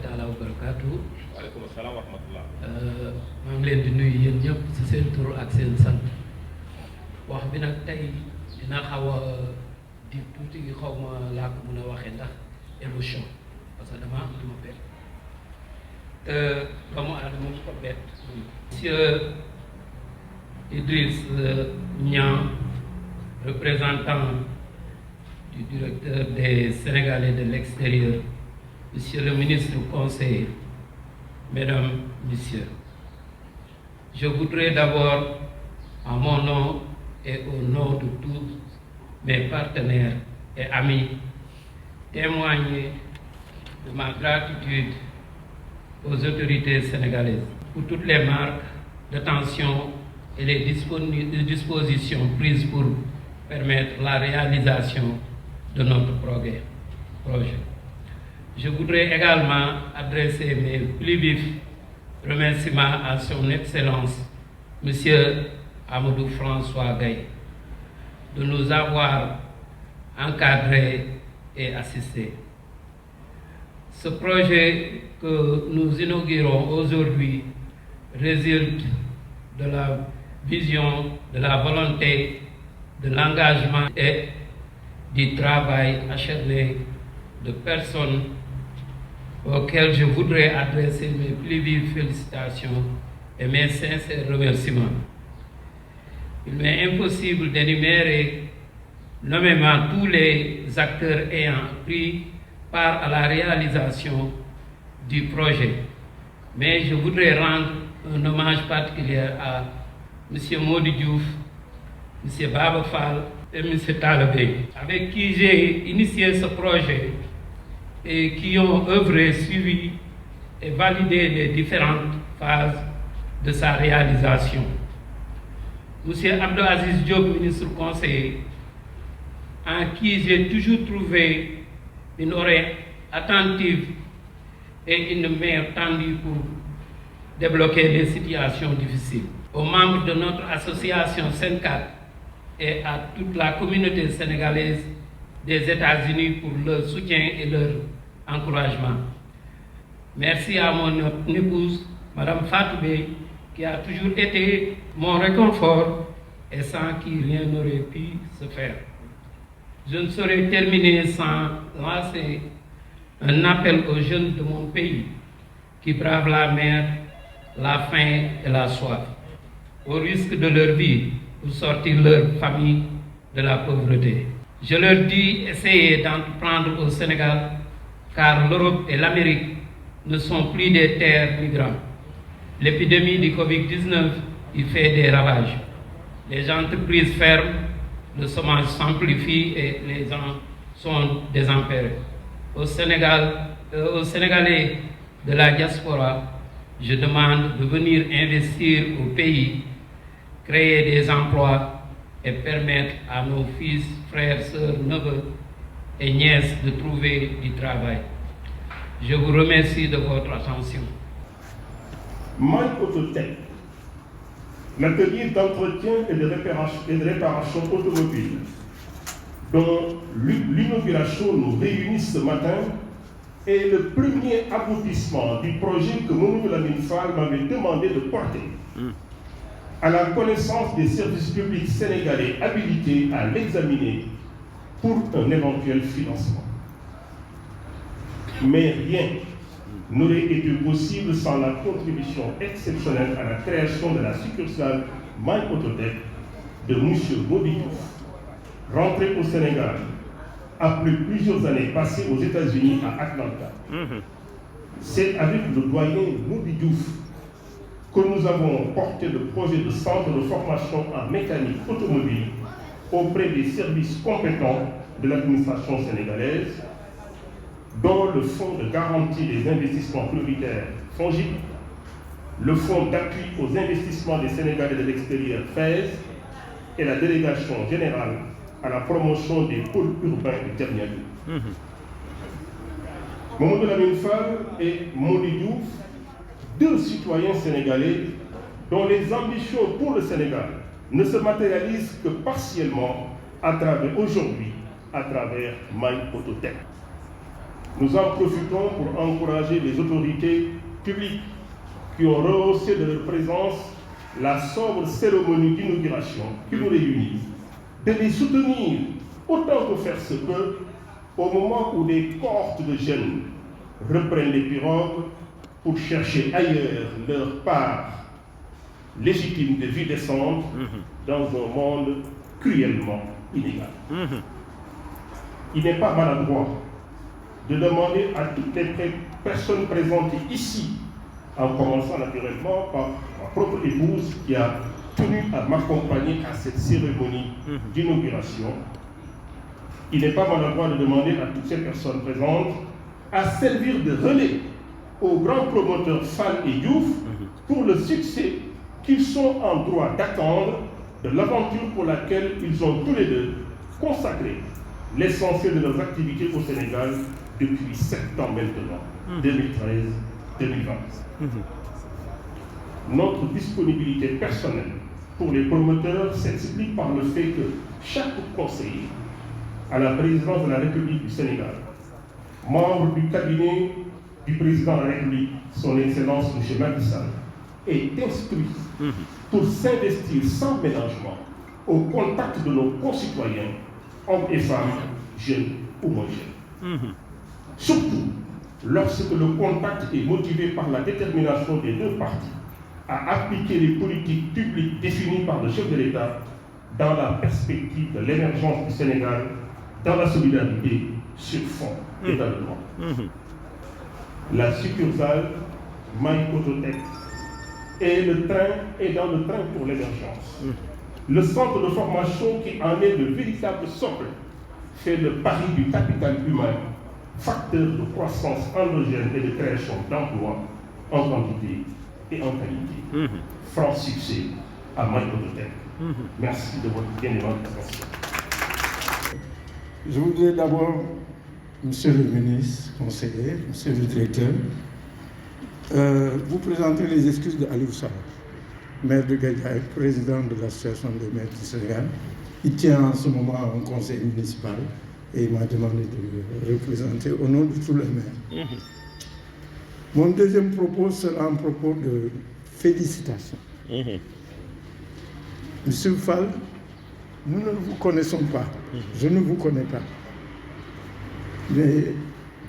taala wa barakaatu. waaleykum salaam wa rahmatullah. maa ngi leen di nuyu yéen ñëpp ci seen tur ak seen sant wax bi nag tey dina xaw a di tuuti xaw ma laa ko mën a waxee ndax émotion parce que dama am lu ma bett te doomu aadama mu ko bett. Monsieur Idriss Niang, représentant du directeur des Sénégalais de l'extérieur, Monsieur le ministre conseiller, Mesdames, Messieurs, je voudrais d'abord, en mon nom et au nom de tous mes partenaires et amis, témoigner de ma gratitude aux autorités sénégalaises pour toutes les marques d'attention et les dispositions prises pour permettre la réalisation de notre projet. Je voudrais également adresser mes plus vifs remerciements à son Excellence, Monsieur Amadou François Gaye, de nous avoir encadrés et assistés. Ce projet que nous inaugurons aujourd'hui résulte de la vision, de la volonté, de l'engagement et du travail acharné de personnes auxquelles je voudrais adresser mes plus vives félicitations et mes sincères remerciements. Il m'est impossible d'énumérer nommément tous les acteurs ayant pris part à la réalisation du projet, mais je voudrais rendre un hommage particulier à M. Mody Diouf, M. Baba Fall et M. Talabé, avec qui j'ai initié ce projet et qui ont œuvré, suivi et validé les différentes phases de sa réalisation. M. Abdou Aziz Diop, ministre conseiller, en qui j'ai toujours trouvé une oreille attentive et une main tendue pour débloquer les situations difficiles. Aux membres de notre association SENCAT et à toute la communauté sénégalaise des États-Unis pour leur soutien et leur encouragement. Merci à mon épouse, Madame Fatoubé, qui a toujours été mon réconfort et sans qui rien n'aurait pu se faire. Je ne saurais terminer sans lancer un appel aux jeunes de mon pays qui bravent la mer, la faim et la soif, au risque de leur vie pour sortir leur famille de la pauvreté. Je leur dis essayez d'entreprendre au Sénégal, car l'Europe et l'Amérique ne sont plus des terres migrantes. L'épidémie du Covid-19 y fait des ravages. Les entreprises ferment, le chômage s'amplifie et les gens sont désespérés. Aux Sénégalais de la diaspora, je demande de venir investir au pays, créer des emplois et permettre à nos fils, frères, sœurs, neveux et nièces de trouver du travail. Je vous remercie de votre attention. Mike Autotech, l'atelier d'entretien et de réparation automobile, dont l'inauguration nous réunit ce matin, est le premier aboutissement du projet que Mamadou Lamine Fall m'avait demandé de porter à la connaissance des services publics sénégalais habilités à l'examiner pour un éventuel financement. Mais rien n'aurait été possible sans la contribution exceptionnelle à la création de la succursale My Autotech de M. Mody Diouf, rentré au Sénégal après plusieurs années passées aux États-Unis à Atlanta. C'est avec le doyen Mody Diouf que nous avons porté le projet de centre de formation en mécanique automobile auprès des services compétents de l'administration sénégalaise, dont le Fonds de garantie des investissements prioritaires FONGIP, le Fonds d'appui aux investissements des Sénégalais de l'extérieur FAISE et la Délégation générale à la promotion des pôles urbains de Diamniadio. Mamadou Lamine Fall et Mody Diouf, deux citoyens sénégalais dont les ambitions pour le Sénégal ne se matérialisent que partiellement aujourd'hui à travers My Autotech. Nous en profitons pour encourager les autorités publiques qui ont rehaussé de leur présence la sobre cérémonie d'inauguration qui nous réunit, de les soutenir autant que faire se peut au moment où des cohortes de jeunes reprennent les pirogues pour chercher ailleurs leur part légitime de vie décente dans un monde cruellement inégal. Il n'est pas maladroit de demander à toutes les personnes présentes ici, en commençant naturellement par ma propre épouse qui a tenu à m'accompagner à cette cérémonie d'inauguration. Il n'est pas maladroit de demander à toutes ces personnes présentes à servir de relais aux grands promoteurs Fall et Diouf pour le succès qu'ils sont en droit d'attendre de l'aventure pour laquelle ils ont tous les deux consacré l'essentiel de leurs activités au Sénégal depuis 7 ans maintenant, 2013-2020. Notre disponibilité personnelle pour les promoteurs s'explique par le fait que chaque conseiller à la présidence de la République du Sénégal, membre du cabinet du président de la République, son Excellence M. Macky Sall, est instruit pour s'investir sans ménagement au contact de nos concitoyens, hommes et femmes, jeunes ou moins jeunes. Surtout lorsque le contact est motivé par la détermination des deux parties à appliquer les politiques publiques définies par le chef de l'État dans la perspective de l'émergence du Sénégal, dans la solidarité sur fond d'état de droit. La succursale Maï-Autotech est dans le train pour l'émergence. Le centre de formation qui en est le véritable socle fait le pari du capital humain, facteur de croissance endogène et de création d'emplois en quantité et en qualité. Franc succès à Maï-Autotech. Merci de votre bien-aimante attention. Je voudrais d'abord, Monsieur le ministre, conseiller, Monsieur le directeur, vous présenter les excuses de Aliou Sarr, maire de Guédiawaye, président de l'association des maires du Sénégal. Il tient en ce moment un conseil municipal et il m'a demandé de le représenter au nom de tous les maires. Mon deuxième propos sera un propos de félicitations. Monsieur Fall, nous ne vous connaissons pas, je ne vous connais pas, mais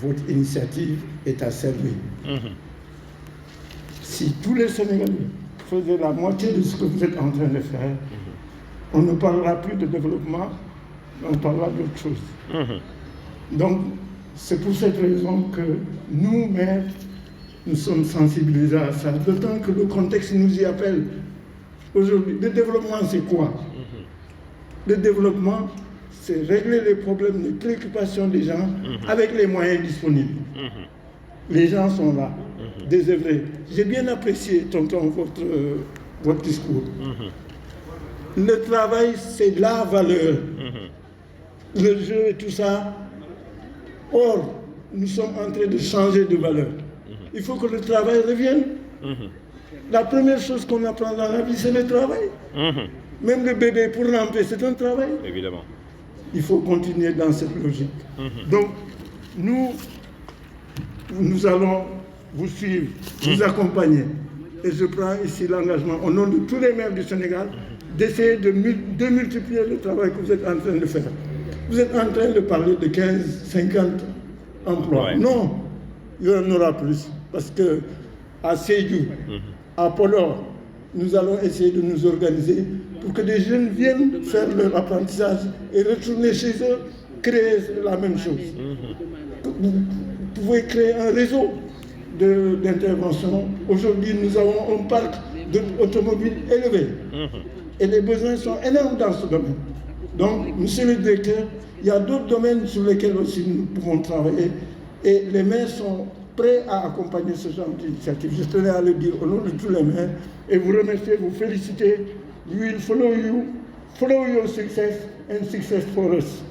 votre initiative est à servir. Si tous les Sénégalais faisaient la moitié de ce que vous êtes en train de faire, on ne parlera plus de développement, on parlera d'autre chose. Donc, c'est pour cette raison que nous, maires, nous sommes sensibilisés à ça, d'autant que le contexte nous y appelle. Aujourd'hui, le développement, c'est quoi? Le développement, c'est régler les problèmes, les préoccupations des gens avec les moyens disponibles. Les gens sont là, désœuvrés. J'ai bien apprécié, tonton, votre discours. Le travail, c'est la valeur. Le jeu et tout ça. Or, nous sommes en train de changer de valeur. Il faut que le travail revienne. La première chose qu'on apprend dans la vie, c'est le travail. Même le bébé, pour ramper, c'est un travail. Évidemment. Il faut continuer dans cette logique. Donc, nous allons vous suivre, vous accompagner. Et je prends ici l'engagement, au nom de tous les maires du Sénégal, d'essayer de multiplier le travail que vous êtes en train de faire. Vous êtes en train de parler de 15, 50 emplois. Ouais. Non, il y en aura plus. Parce que à Sédhiou, à Podor, nous allons essayer de nous organiser pour que des jeunes viennent faire leur apprentissage et retourner chez eux, créer la même chose. Vous pouvez créer un réseau d'intervention. Aujourd'hui, nous avons un parc d'automobiles élevé. Et les besoins sont énormes dans ce domaine. Donc, monsieur le directeur, il y a d'autres domaines sur lesquels aussi nous pouvons travailler. Et les maires sont prêts à accompagner ce genre d'initiative. Je tenais à le dire au nom de tous les maires et vous remercier, vous féliciter. We will follow your success and success for us.